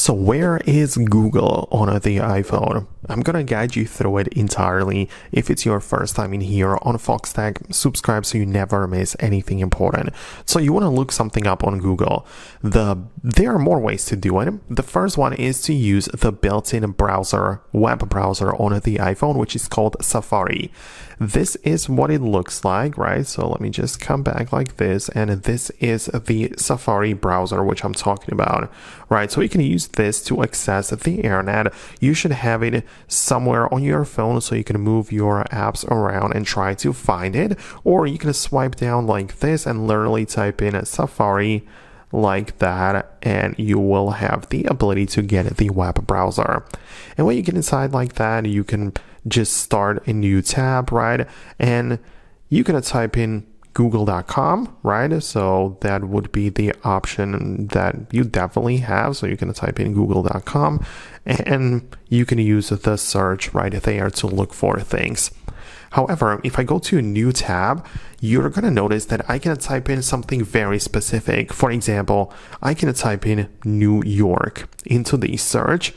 So where is Google on the iPhone? I'm gonna guide you through it entirely. If it's your first time in here on Foxtecc, subscribe so you never miss anything important. So you want to look something up on Google. There are more ways to do it. The first one is to use the built-in browser, web browser on the iPhone, which is called Safari. This is what it looks like, right? So let me just come back like this, and this is the Safari browser which I'm talking about, right? So you can use this to access the internet. You should have it somewhere on your phone so you can move your apps around and try to find it, or you can swipe down like this and literally type in Safari like that, and you will have the ability to get the web browser. And when you get inside like that, you can just start a new tab, right? And you're gonna type in google.com, right? So that would be the option that you definitely have. So you can type in google.com and you can use the search right there to look for things. However, if I go to a new tab, you're going to notice that I can type in something very specific. For example, I can type in New York into the search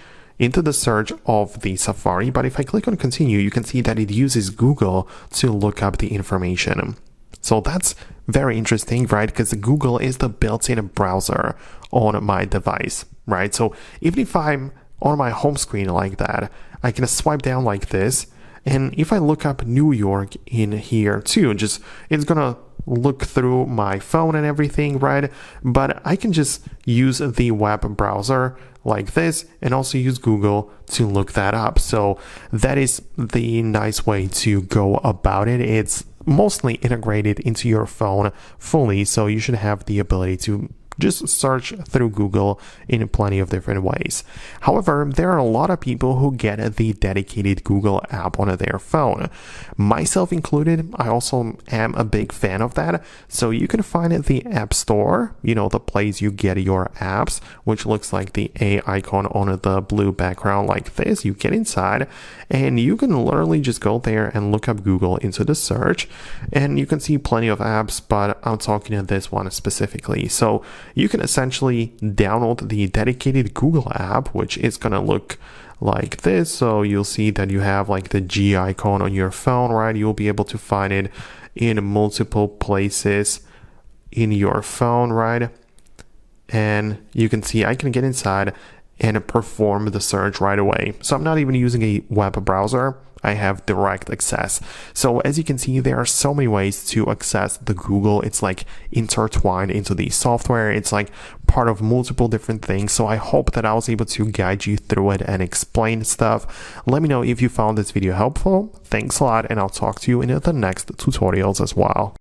of the Safari. But if I click on continue, you can see that it uses Google to look up the information. So that's very interesting, right? Because Google is the built-in browser on my device, right? So even if I'm on my home screen like that, I can swipe down like this. And if I look up New York in here too, it's gonna look through my phone and everything, right? But I can just use the web browser like this and also use Google to look that up. So that is the nice way to go about it. It's mostly integrated into your phone fully, so you should have the ability to just search through Google in plenty of different ways. However, there are a lot of people who get the dedicated Google app on their phone. Myself included, I also am a big fan of that. So you can find it the App Store, the place you get your apps, which looks like the A icon on the blue background like this. You get inside and you can literally just go there and look up Google into the search, and you can see plenty of apps, but I'm talking about this one specifically. So you can essentially download the dedicated Google app, which is going to look like this. So you'll see that you have like the G icon on your phone, right? You'll be able to find it in multiple places in your phone, right? And you can see I can get inside and perform the search right away. So I'm not even using a web browser. I have direct access. So as you can see, there are so many ways to access the Google. It's like intertwined into the software. It's like part of multiple different things. So I hope that I was able to guide you through it and explain stuff. Let me know if you found this video helpful. Thanks a lot, and I'll talk to you in the next tutorials as well.